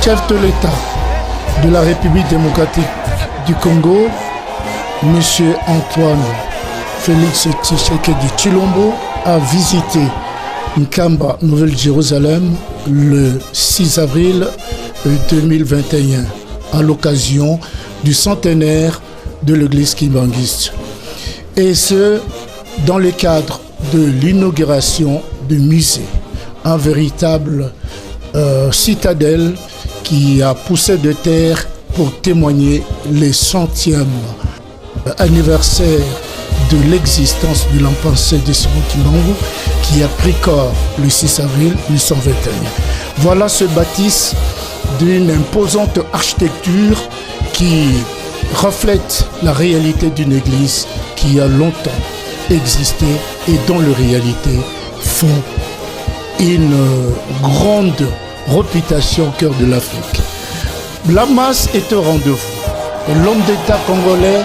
chef de l'État de la République démocratique du Congo, M. Antoine Félix Tshisekedi Tshilombo, a visité Nkamba, Nouvelle-Jérusalem, le 6 avril 2021, à l'occasion du centenaire de l'église kimbangiste. Et ce, dans le cadre de l'inauguration du musée, un véritable citadelle qui a poussé de terre pour témoigner les 100e anniversaire de l'existence de l'empensé de Simon Kimbangu qui a pris corps le 6 avril 1821. Voilà ce bâtisse d'une imposante architecture qui reflète la réalité d'une église qui a longtemps existé et dont les réalités font une grande réputation au cœur de l'Afrique. La masse est au rendez-vous. L'homme d'État congolais,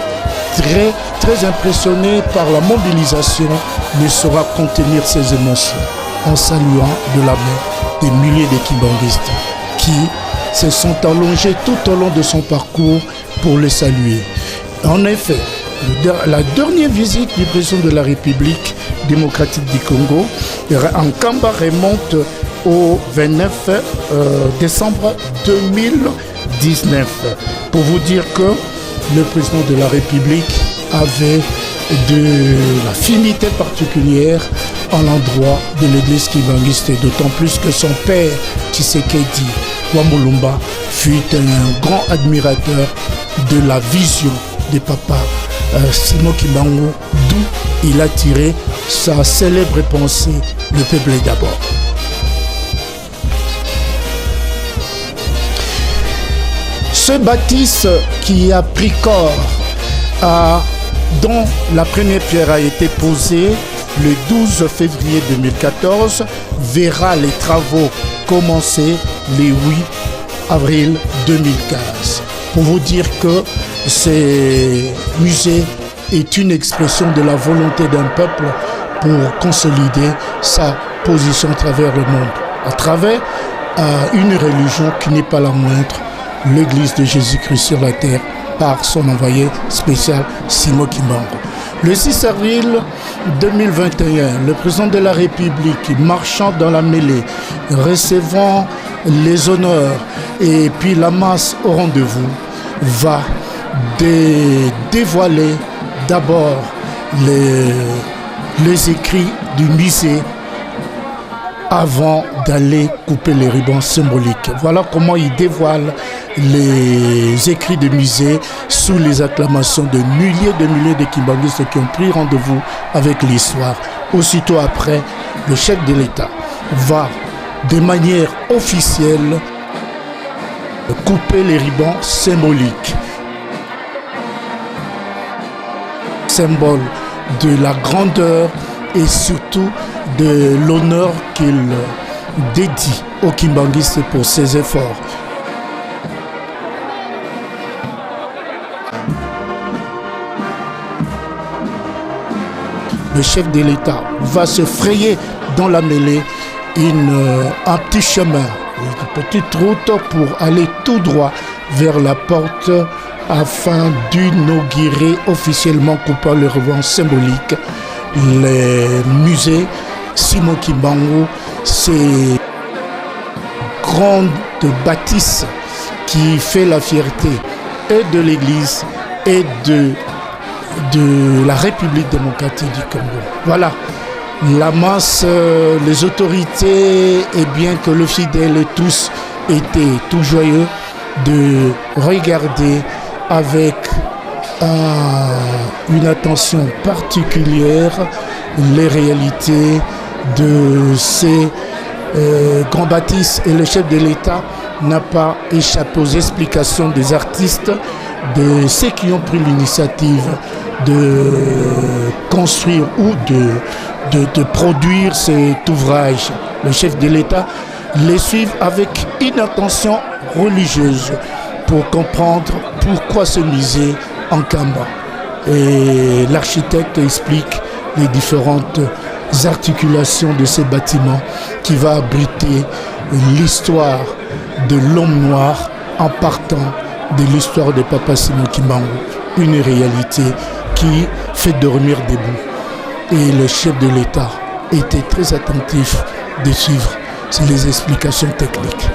très impressionné par la mobilisation, ne saura contenir ses émotions en saluant de la main des milliers de kimbanguistes qui se sont allongés tout au long de son parcours pour le saluer. En effet, la dernière visite du président de la République démocratique du Congo en Nkamba remonte au 29 décembre 2019. Pour vous dire que le président de la République avait de l'affinité particulière à l'endroit de l'église kimbangiste, d'autant plus que son père, Tshisekedi Wamulumba, fut un grand admirateur de la vision de papa Simon Kimbangu, d'où il a tiré sa célèbre pensée « Le peuple est d'abord ». Ce bâtisse qui a pris corps, dont la première pierre a été posée le 12 février 2014, verra les travaux commencer le 8 avril 2015. Pour vous dire que ce musée est une expression de la volonté d'un peuple pour consolider sa position à travers le monde, à travers une religion qui n'est pas la moindre, l'Église de Jésus-Christ sur la terre, par son envoyé spécial Simon Kimbangu. Le 6 avril 2021, le président de la République, marchant dans la mêlée, recevant les honneurs et puis la masse au rendez-vous, va dévoiler d'abord les écrits du musée avant d'aller couper les rubans symboliques. Voilà comment il dévoile les écrits du musée sous les acclamations de milliers de kimbanguistes qui ont pris rendez-vous avec l'histoire. Aussitôt après, le chef de l'État va de manière officielle couper les rubans symboliques. Symbole de la grandeur et surtout de l'honneur qu'il dédie aux kimbanguistes pour ses efforts. Le chef de l'État va se frayer dans la mêlée un petit chemin, une petite route pour aller tout droit vers la porte afin d'inaugurer officiellement, coupant le ruban symbolique, le musée Simon Kimbangu, ces grandes bâtisses qui fait la fierté et de l'Église et de la République démocratique du Congo. Voilà, la masse, les autorités et bien que le fidèle et tous étaient tout joyeux de regarder avec une attention particulière les réalités de ces grands bâtisses, et le chef de l'État n'a pas échappé aux explications des artistes, de ceux qui ont pris l'initiative de construire ou de produire cet ouvrage. Le chef de l'État les suit avec une attention religieuse pour comprendre pourquoi ce musée en Nkamba. Et l'architecte explique les différentes articulations de ces bâtiments qui va abriter l'histoire de l'homme noir en partant de l'histoire de Papa Simon Kimbangu, une réalité qui fait dormir debout. Et le chef de l'État était très attentif de suivre les explications techniques.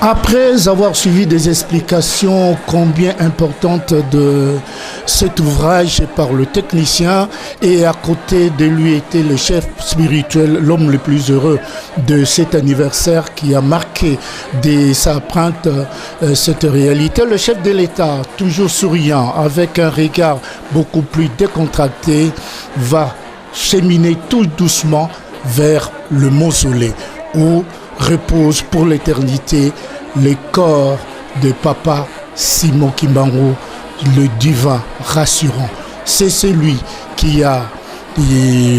Après avoir suivi des explications combien importantes de cet ouvrage par le technicien, et à côté de lui était le chef spirituel, l'homme le plus heureux de cet anniversaire qui a marqué de sa empreinte cette réalité, le chef de l'État, toujours souriant, avec un regard beaucoup plus décontracté, va cheminer tout doucement vers le mausolée où repose pour l'éternité le corps de Papa Simon Kimbangu, le divin rassurant. C'est celui qui a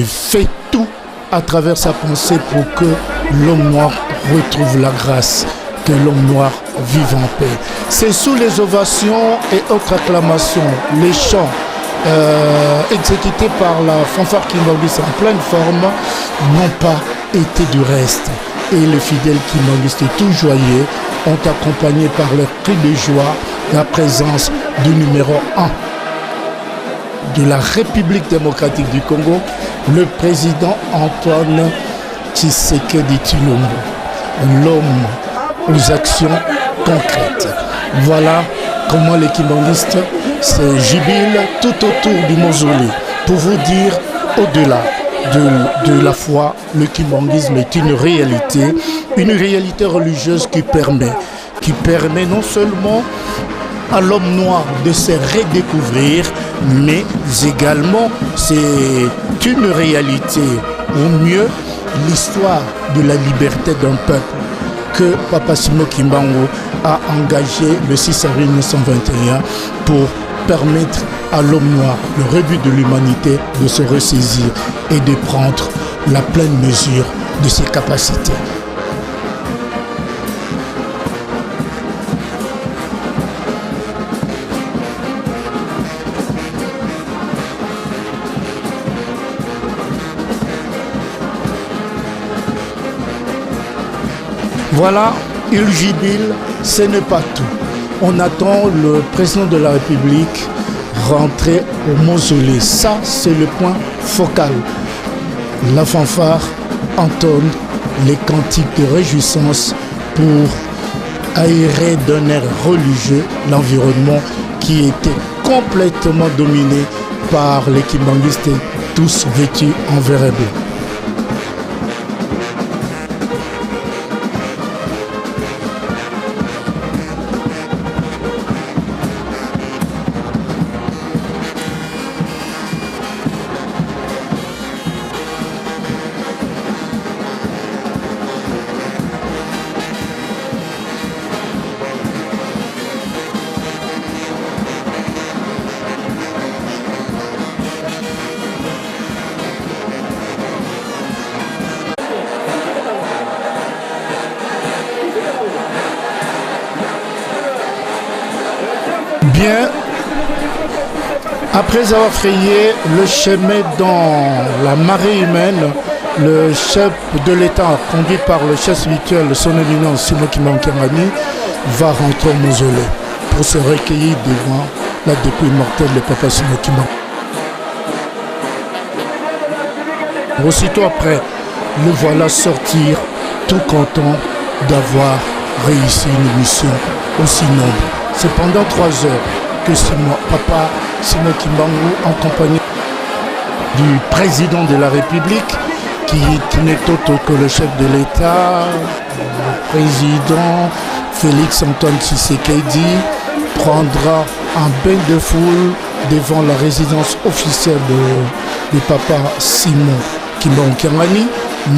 fait tout à travers sa pensée pour que l'homme noir retrouve la grâce, que l'homme noir vive en paix. C'est sous les ovations et autres acclamations, les chants exécutés par la fanfare kimbanguiste en pleine forme n'ont pas été du reste. Et les fidèles kimbanguistes tout joyeux ont accompagné par leur cri de joie la présence du numéro 1 de la République démocratique du Congo, le président Antoine Tshisekedi Tshilombo, l'homme aux actions concrètes. Voilà comment les kimbanguistes se jubilent tout autour du mausolée. Pour vous dire, au-delà de la foi, le kimbanguisme est une réalité religieuse qui permet non seulement à l'homme noir de se redécouvrir, mais également c'est une réalité, ou mieux, l'histoire de la liberté d'un peuple que Papa Simon Kimbangu a engagé le 6 avril 1921 pour permettre à l'homme noir, le rebut de l'humanité, de se ressaisir et de prendre la pleine mesure de ses capacités. Voilà, il jubile, ce n'est pas tout. On attend le président de la République rentrer au mausolée. Ça, c'est le point focal. La fanfare entonne les cantiques de réjouissance pour aérer d'un air religieux l'environnement qui était complètement dominé par les kimbanguistes, tous vêtus en vert et blanc. Bien, après avoir frayé le chemin dans la marée humaine, le chef de l'État, conduit par le chef spirituel, son éminence Simon Kimbangu, va rentrer au mausolée pour se recueillir devant la dépouille mortelle de Papa Simon Kimbangu. Aussitôt après, le voilà sortir, tout content d'avoir réussi une mission aussi noble. C'est pendant 3 heures que Papa Simon Kimbangu, en compagnie du président de la République, qui n'est autre que le chef de l'État, le président Félix Antoine Tshisekedi, prendra un bain de foule devant la résidence officielle de Papa Simon Kimbangu,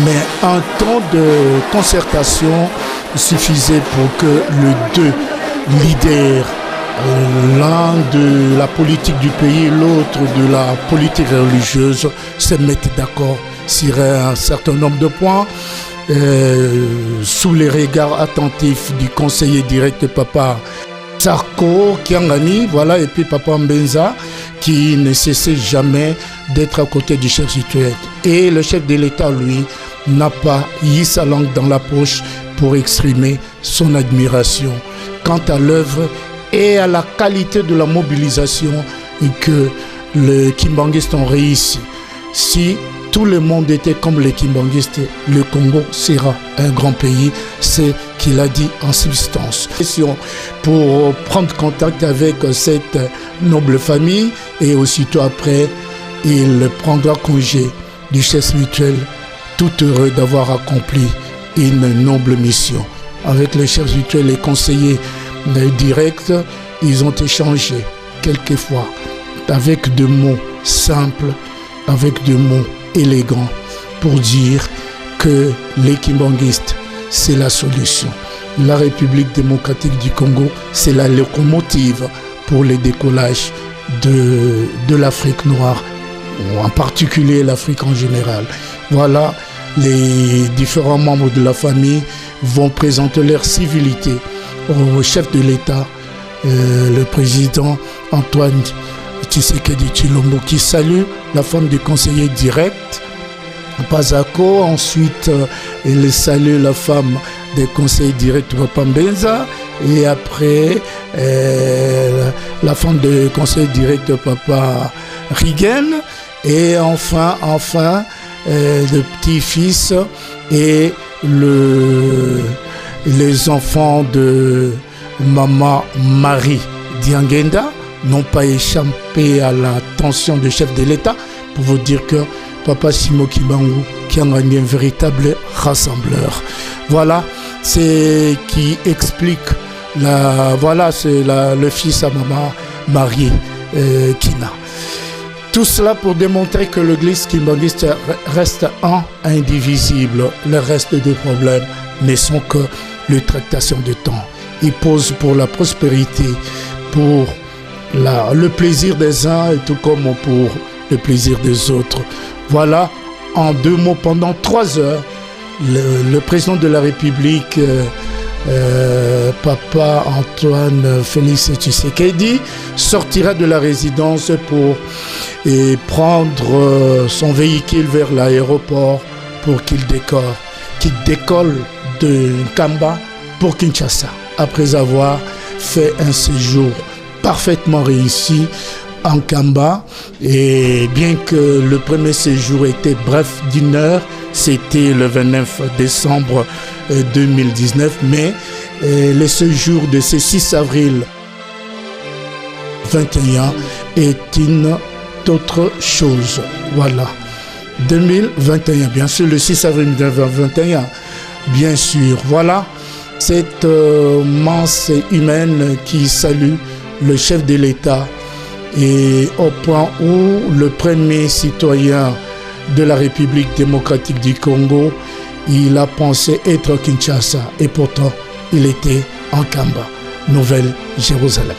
mais un temps de concertation suffisait pour que les deux leaders, l'un de la politique du pays et l'autre de la politique religieuse, se mettent d'accord sur un certain nombre de points, sous les regards attentifs du conseiller direct Papa Sarko Kiangani, voilà, et puis Papa Mbenza, qui ne cessait jamais d'être à côté du chef spirituel. Et le chef de l'État, lui, n'a pas mis sa langue dans la poche pour exprimer son admiration quant à l'œuvre et à la qualité de la mobilisation que les kimbanguistes ont réussi. Si tout le monde était comme les kimbanguistes, le Congo sera un grand pays. C'est qu'il a dit en substance. Pour prendre contact avec cette noble famille et aussitôt après, il prendra congé du chef spirituel, tout heureux d'avoir accompli une noble mission. Avec le chef spirituel et conseillers directs, ils ont échangé quelquefois avec des mots simples, avec des mots élégants pour dire que les kimbanguistes, c'est la solution. La République démocratique du Congo, c'est la locomotive pour le décollage de l'Afrique noire, en particulier l'Afrique en général. Voilà, les différents membres de la famille vont présenter leur civilité au chef de l'État, le président Antoine Tshisekedi Tshilombo, qui salue la femme du conseiller direct, Pazako. Ensuite, il salue la femme des conseillers directs, Papa Mbenza. Et après, la femme du conseiller direct, Papa Rigen. Et enfin, le petit-fils et les enfants de Maman Marie Diangenda n'ont pas échappé à l'attention du chef de l'État pour vous dire que Papa Simo Kimbangu qui a gagné un véritable rassembleur. Voilà, c'est qui explique c'est le fils à Maman Marie Kina. Tout cela pour démontrer que l'église kimbanguiste reste indivisible. Le reste des problèmes ne sont que les tractations de temps. Il pose pour la prospérité, pour le plaisir des uns et tout comme pour le plaisir des autres. Voilà, en 2 mots, pendant 3 heures, le président de la République, Papa Antoine Félix Tshisekedi, sortira de la résidence pour prendre son véhicule vers l'aéroport pour qu'il décolle de Nkamba pour Kinshasa, après avoir fait un séjour parfaitement réussi en Kamba. Et bien que le premier séjour était bref d'1 heure, c'était le 29 décembre 2019, mais le séjour de ce 6 avril 21 est une autre chose. Voilà, 2021, bien sûr, le 6 avril 2021, bien sûr. Voilà, cette masse humaine qui salue le chef de l'État, et au point où le premier citoyen de la République démocratique du Congo, il a pensé être à Kinshasa et pourtant il était en Kamba, Nouvelle-Jérusalem.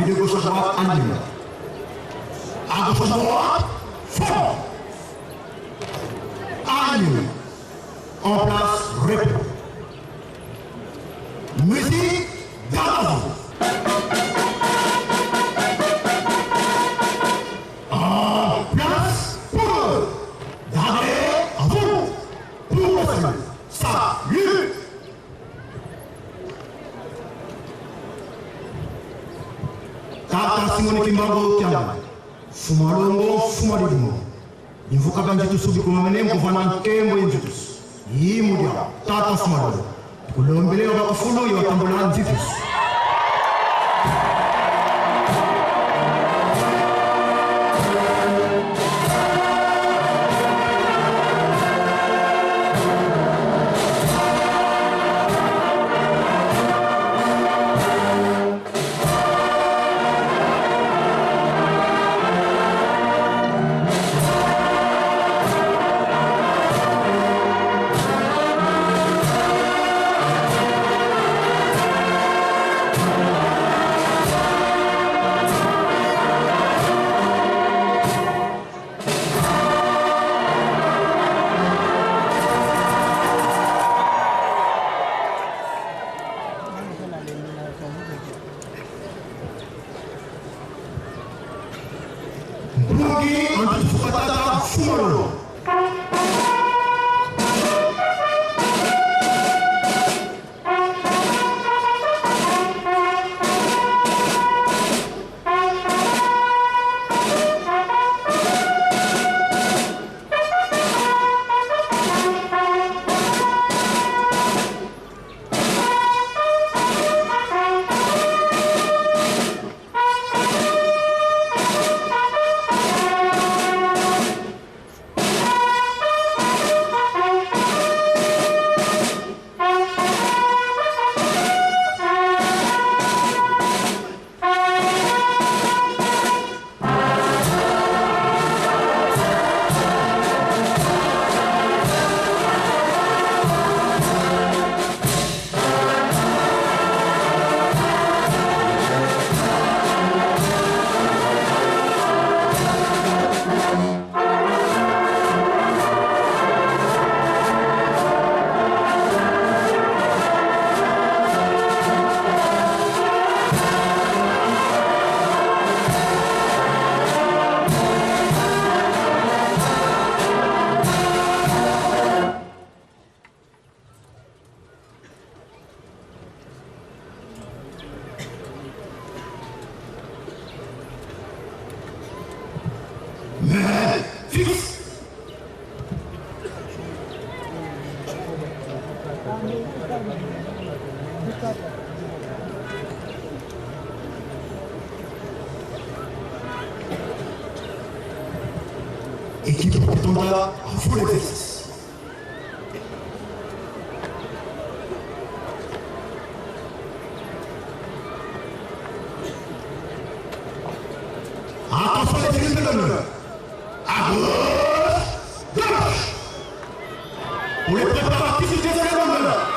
Puis de gauche à droite, anime. À gauche à droite, fort. Anime. En place, repos. Musique, d'avant. En place, pour. D'arrêt, à vous. Pour le salut. Salut. Tata Simone Kimbango Kiamba. Fumalongo, Fumalimo. Invoca Banditu Subikumane, Govanan Kembo Injutus. Yimudia, Tata Fumalongo. Kulombele wa Fulo, you are Tambolan Zifus. Équipe Tonda, full exercice. Attention les séries de l'honneur. À gauche, gauche. Pour les préparatifs des séries de l'honneur.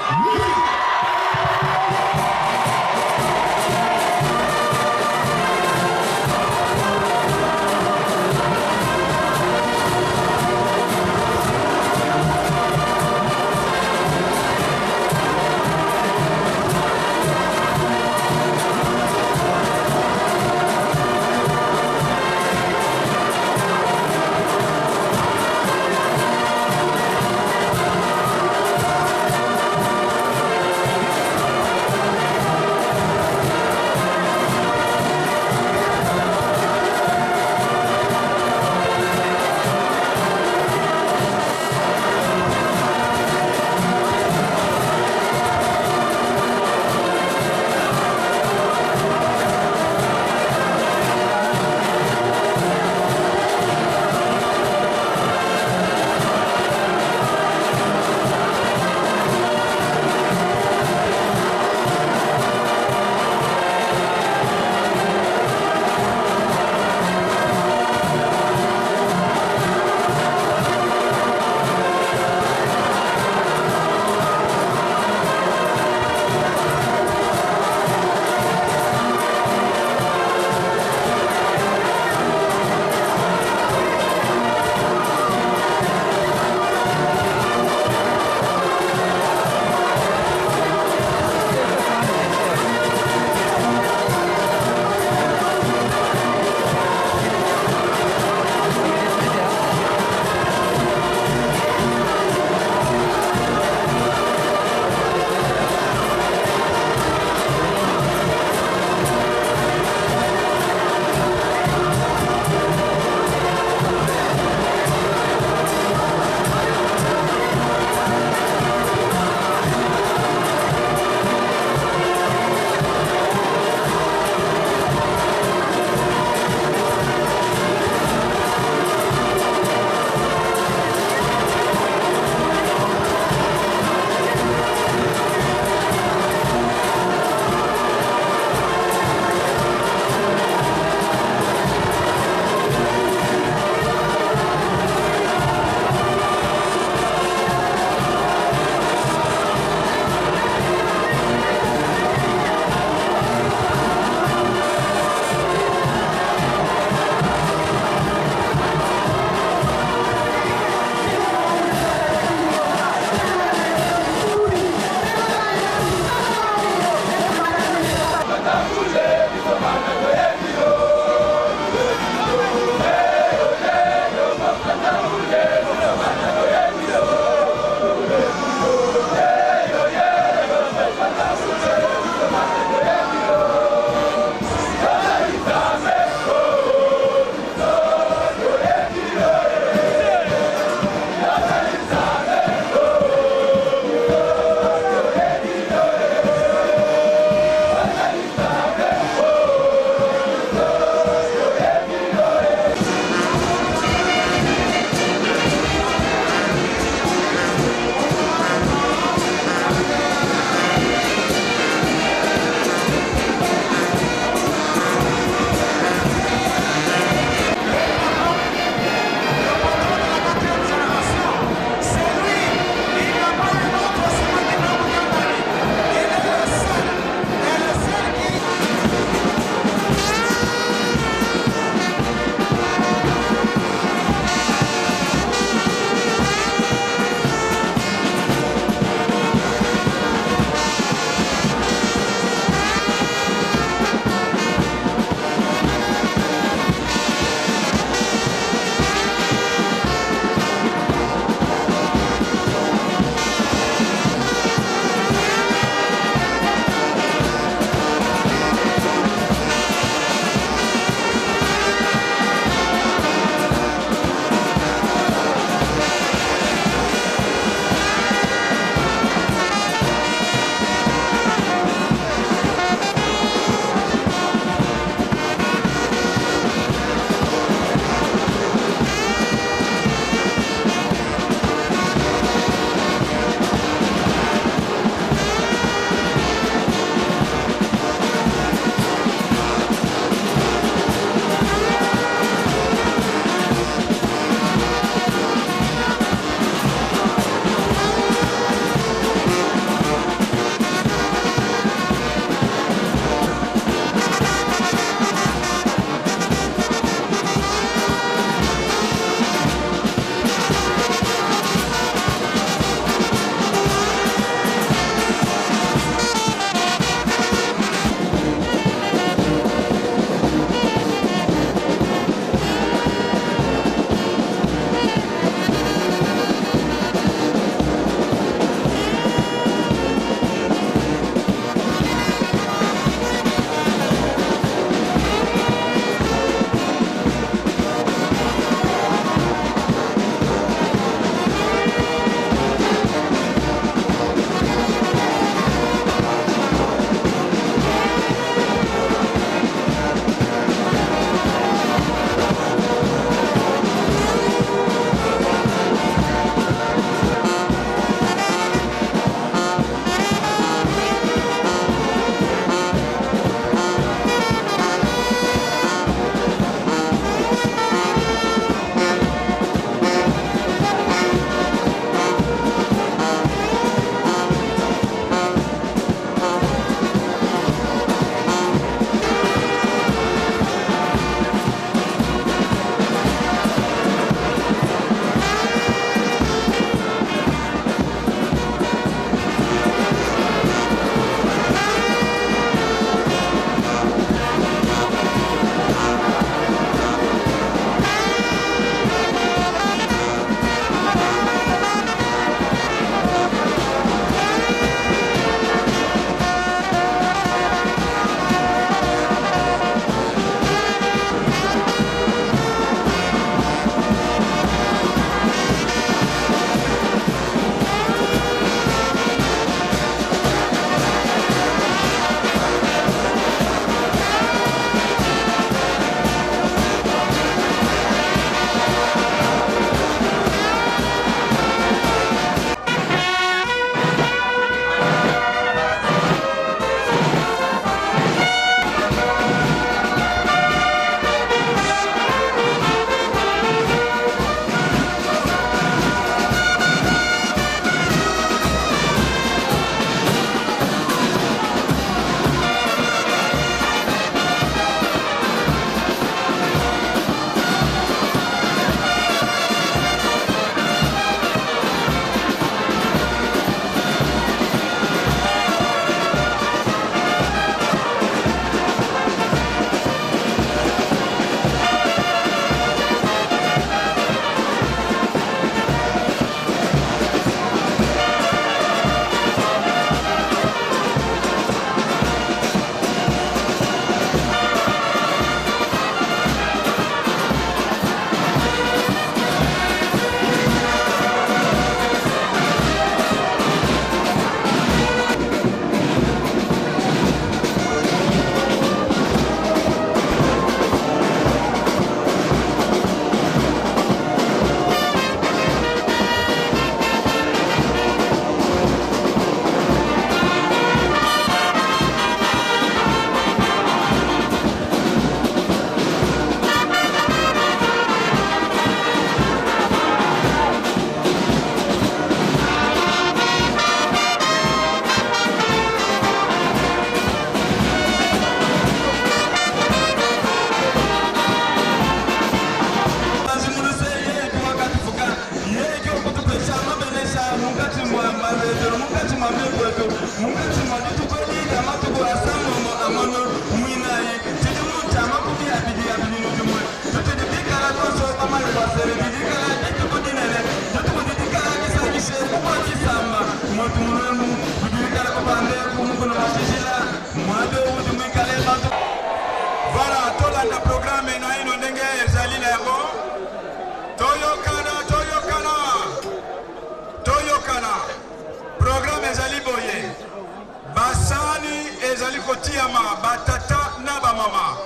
kotiama batata na bamama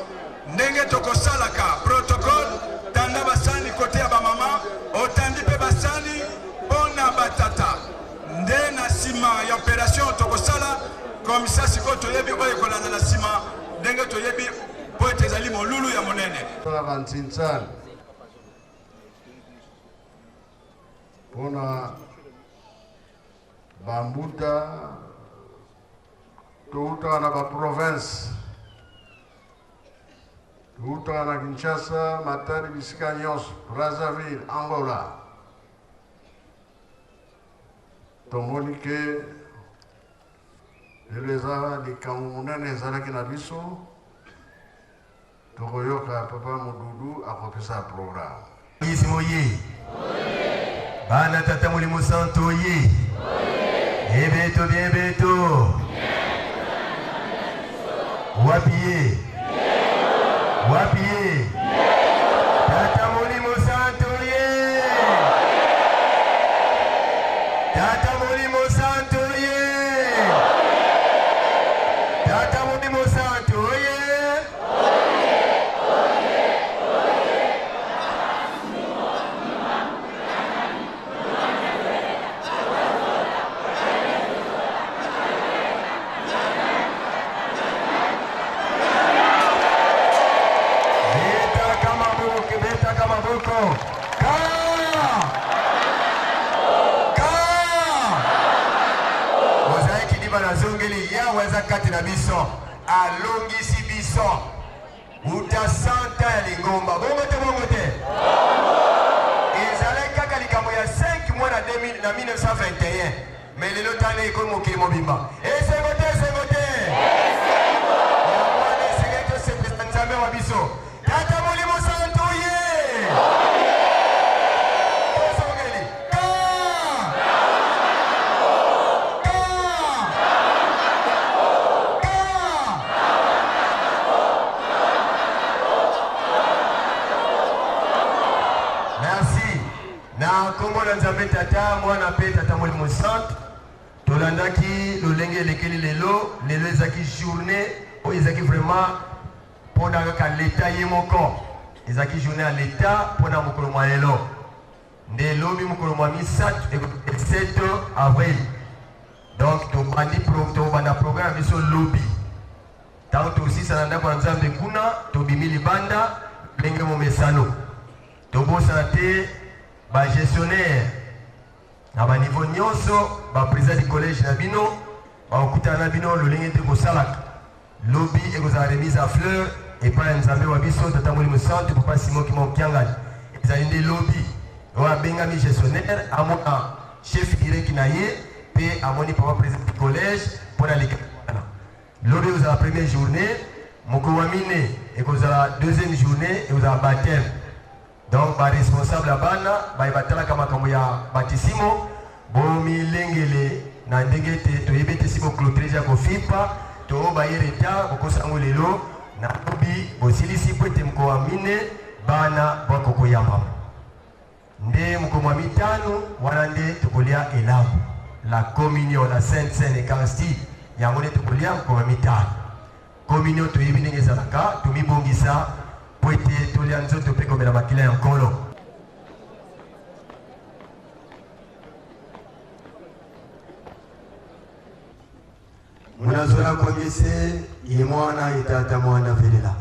ndenge tokosalaka protocole tanda basani kote ya bamama otandi pe basani pona batata nde na sima ya opération tokosala comme ça siko toyebi oyo kolanda na sima ndenge toyebi po ete ezali molulu ya monene pona bambuta tuuta na ba province tuuta na Kinshasa, Matadi, Bisika nyonso, Brazzaville, Angola. Tomoni ke eleza likambo munene ezalaki na biso tokoyoka papa Mududu akopesa programme. Isimoye bana tata Molimo Santo ye ebeto bien beto wapiye wapiye tata Molimo Santo ye tata Molimo Santo ye tata Molimo Santo ye kati na biso alongisi biso uta santa ya lingomba bongo te ezalaki kaka likambo ya 5 mois na 1921 mais lelo tane ekomi mokili mobimba esengo te yango esengeli tosepesa nzambe wa biso tata Molimo Santo ye tosongeli Kongo na nzambe tata mwana pe tata Molimo Santo tolandaki lolenge elekeli lelo ezaki journée oyo ezaki vraiment pona kaka leta ye moko ezaki journée ya leta pona mokolo mwa lelo nde lobi mokolo mwa 7 avril donc tobanda programme biso lobi ntango tosisana ndako ya nzambe kuna tobimi libanda lenge momesano tobosana te ba gestionnaire na ba niveau nyonso ba président du collège na bino ba okutana na bino lolenge te kosalaka lobi ekozala remise à fleur et pas nzambe wa biso tata Molimo Santo papa Simon Kimokiangani ezali nde lobi oyo abengami gestionnaire amona chef direct na ye pe amoni papa président du collège mpona lekana lobi ekozala première journée mokolo wa mine ekozala deuxième journée ekozala baptême. Donc, les responsables à Bana, ils vont makambo ya batisimo, bomi lengele na ndengete to yebete simo clôturer ya kofipa, to ba yereta bokosango lelo na obi bosilisi pwete mko amine bana bakoko yamba. Nde mko mitano wana nde tukolia elamu. La communion, la sainte seine Eucharistie, yango nde tukolia mko mitano. Communion to yebi ndenge zalaka, tumibongisa poete tolia nzoto pe komela makila ya nkolo. Munazola kwangese ye mwana itata mwana velela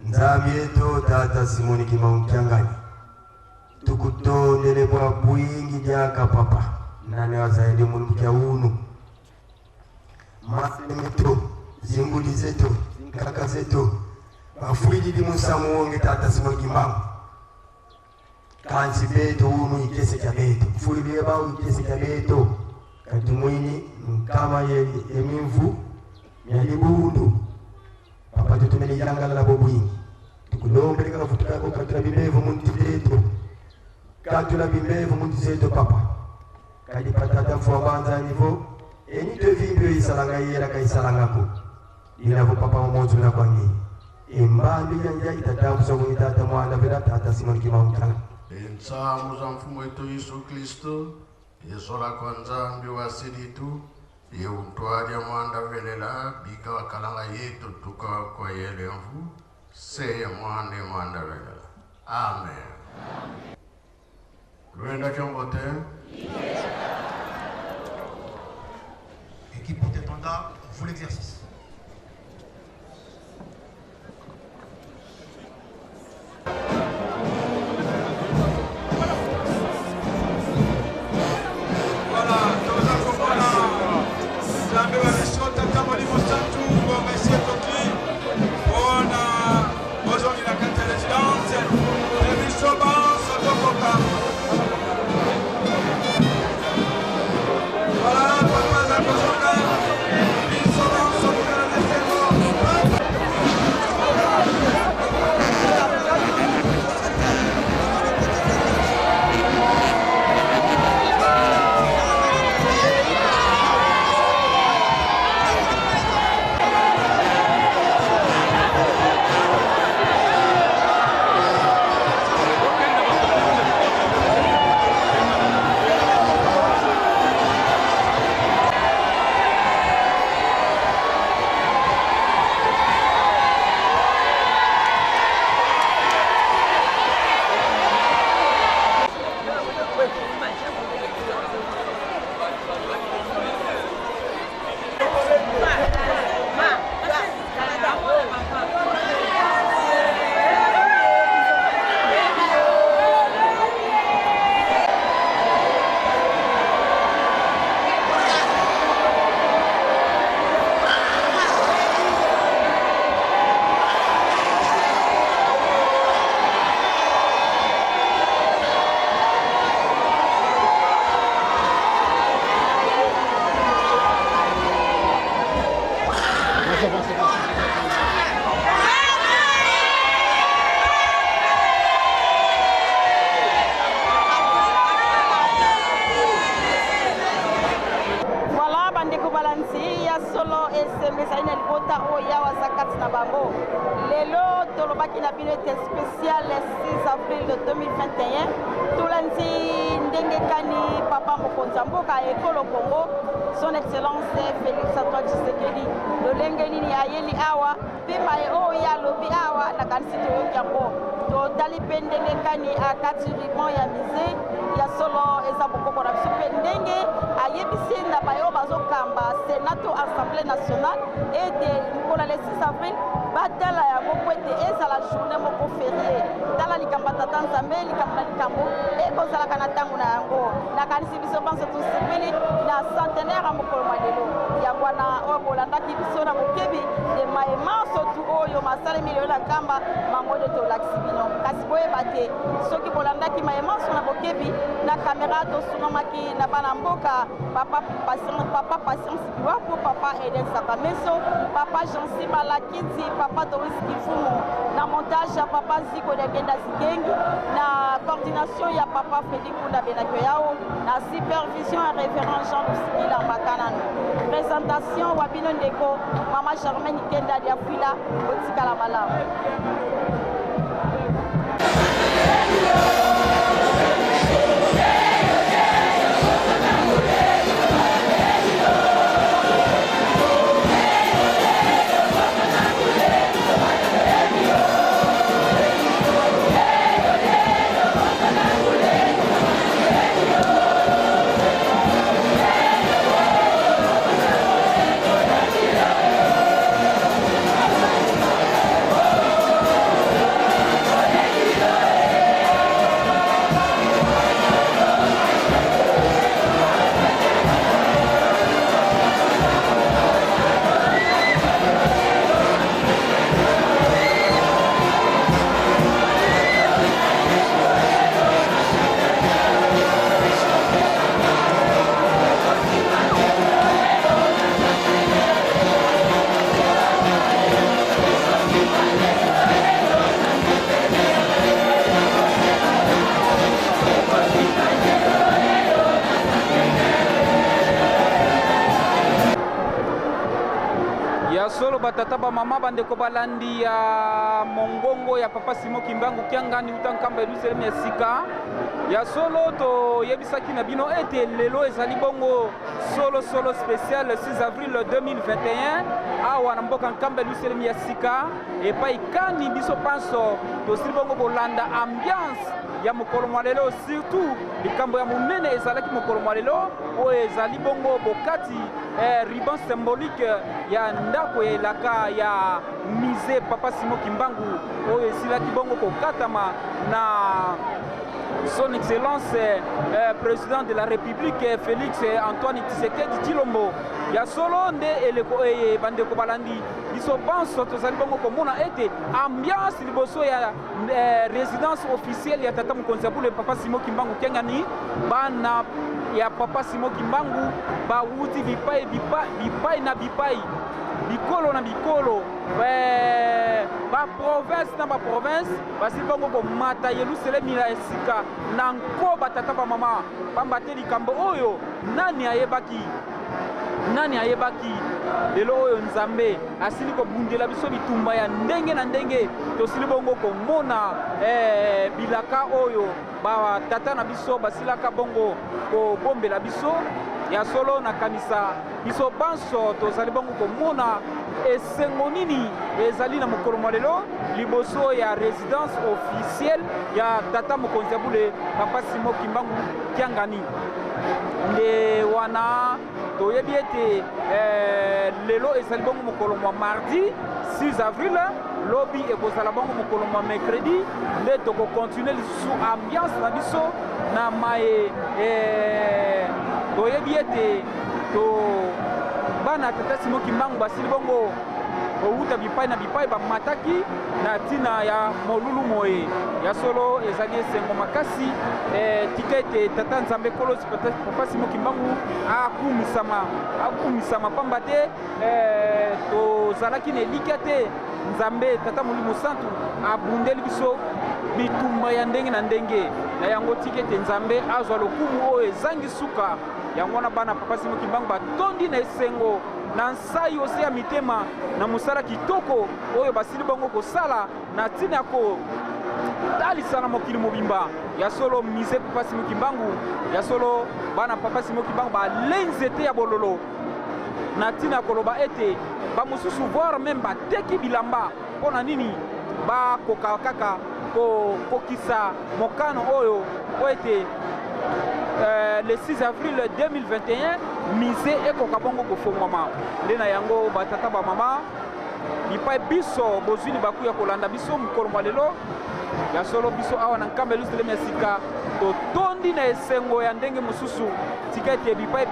nzambe yeto tata Simoni Kimokiangani tukutondele bwa bwingi dyaka papa nane wazaende mungu kya unu masemeto zimbuli zeto nkaka zeto bafuili di musa muonge tata Simoni Kimbangu kansi beto unu ikese kya beto fuili yebao ikese kya beto katumwini kama yemimvu myalibundu papa tutumele yanga la bobwingi tukulombele kala futuka ko katula bimevu munti beto katula bimevu munti zeto papa kadi patata fwa banza nivo eni te vimbyo isalanga yera ka isalanga ko inavo papa mozo na kwangi imbambi yanja itatamu sabu itata mwana vela tata Simoni Kimbangu Ensa mfumo wetu Yesu Kristo Yesu la kwanza mbi wasili tu ye untwari ya mwanda velela bika wakalanga yetu tuka kwa yele mvu se ya mwanda velela. Amen. Luenda Chambote. Équipe pour Tétanda, vous l'exercice. Spécial 6 avril 2021 Toulanzi Ndengekani Papa Mokonzamboka Ekolo Congo Son Excellence Félix Antoine Tshisekedi Lolengeni ni ayeli awa Pima ya lobi awa na kansito yokiambo Totali Pendengekani akati ribon ya mise ya solo eza bokoko na biso pe ndenge ayebisi na bayo bazokamba Sénato Assemblée nationale et de pour le 6 avril batala ya mokwete ezala journée moko férié tala likamba tata nzambe likamba likambo ekozalaka na ntango na yango nakanisi biso banso tosepeli na centenaire ya mokolo mwa lelo yango wana oyo bolandaki biso na mokebi de mayema sotu oyo masalemi lelo na nkamba mangode tolakisi bino kasi boyeba te soki bolandaki mayema so na bokebi na kamera tosungamaki na bana mboka papa patience biwapo papa eden sakameso papa jansi malakiti papa Doris Kifumo na montage ya papa Ziko de Genda Zigengi na coordination ya papa Félix Kunda Benakyo yao na supervision ya référent Jean Lusikila Makanano présentation Wabino Ndeko mama Germaine Kenda Diafila Otikala Malamu. batata mama bandeko balandi ya mongongo ya papa Simon Kimbangu kiangani utankamba Yerusalem ya sika ya solo to yebisaki na bino ete lelo ezali bongo solo spécial 6 avril 2021 awa na mboka nkamba Yerusalem ya sika epai kani biso panso to sili bongo bolanda ambiance ya mokolo mwa lelo surtout likambo ya monene ezalaki mokolo mwa lelo oyo ezali bongo bokati riban symbolique ya ndako ya elaka ya musée papa Simon Kimbangu oyo esilaki bongo kokatama na son excellence président de la République Félix Antoine Tshisekedi Tshilombo ya solo nde eleko bandeko balandi biso panso tozali bongo komona ete ambiance liboso ya résidence officielle ya tata mokonzi ya bule papa Simon Kimbangu kiangani bana ya papa Simon Kimbangu bawuti bipai na bipai bikolo na bikolo ba province na ba province basi bongo komata Yerusalem ya esika na nkoba tata ba mama pamba te likambo oyo nani ayebaki lelo oyo nzambe asili kobundela biso bitumba ya ndenge na ndenge tosili bongo komona bilaka oyo ba tata na biso basilaka bongo kobombela biso ya solo na kanisa biso banso tozali bongo komona esengo nini ezali na mokolo mwa lelo liboso ya résidence officielle ya tata mokonzi ya bule papa Simon Kimbangu kiangani nde wana toyebi ete lelo ezali bongo mokolo mwa mardi 6 avril lobi ekozala bongo mokolo mwa mercredi nde tokokontinue lisusu ambiance na biso na maye toyebi ete bana tata Simon Kimbangu basili bongo outa bipai na bipai bamataki na tina ya molulu moye ya solo ezali esengo makasi tikete tata nzambe kolosi papa Simon Kimbangu akumisama pamba te tozalaki na elika te nzambe tata molimo santu abundeli biso bitumba ya ndenge na ndenge na yango tikete nzambe azwa lokumu oyo ezangi suka yango wana bana papa Simon Kimbangu batondi na esengo na nsai ose ya mitema na mosala kitoko oyo basili bongo kosala na ntina ya kotalisa na mokili mobimba ya solo musée papa Simon Kimbangu ya solo bana papa Simon Kimbangu balenzete ya bololo na ntina ya koloba ete bamosusu voire même bateki bilamba mpona nini bakoka kaka kokisa mokano oyo ete le 6 avril 2021 musée ekoka bongo kofongwama nde na yango batata ba mama bipai biso bozwini bakuya kolanda biso mokolo mwa lelo ya solo biso awa na nkamba Yerusalem ya sika totondi na esengo ya ndenge mosusu tika ete bipai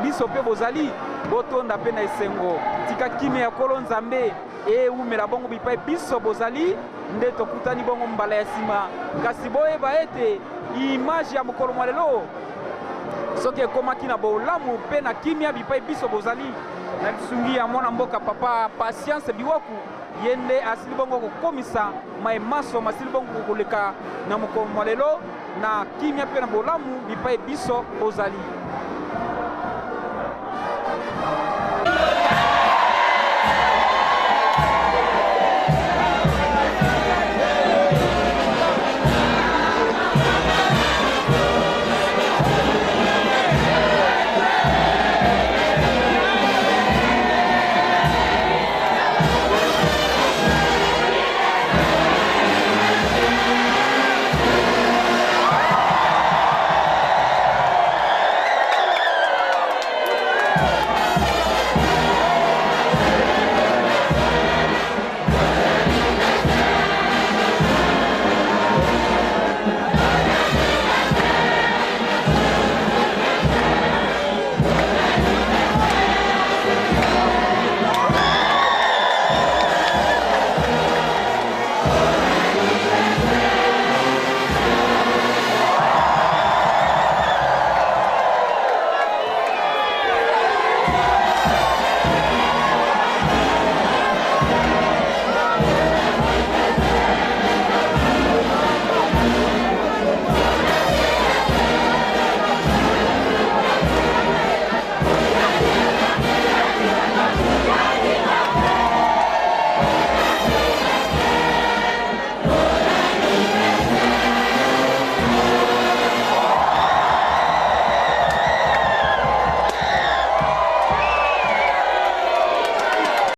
biso mpe bozali botonda mpe na esengo tika kime ya kolo nzambe eumela bongo bipai biso bozali nde tokutani bongo mbala ya nsima kasi boyeba ete image ya mokolo mwa lelo soki ekomaki na bolamu mpe na kimia bipai biso bozali na lisungi ya mwana mboka papa Patience Biwaku ye nde asili bongo kokomisa maemaso masili bongo koleka na mokolo mwa lelo na kimia mpe na bolamu bipai biso bozali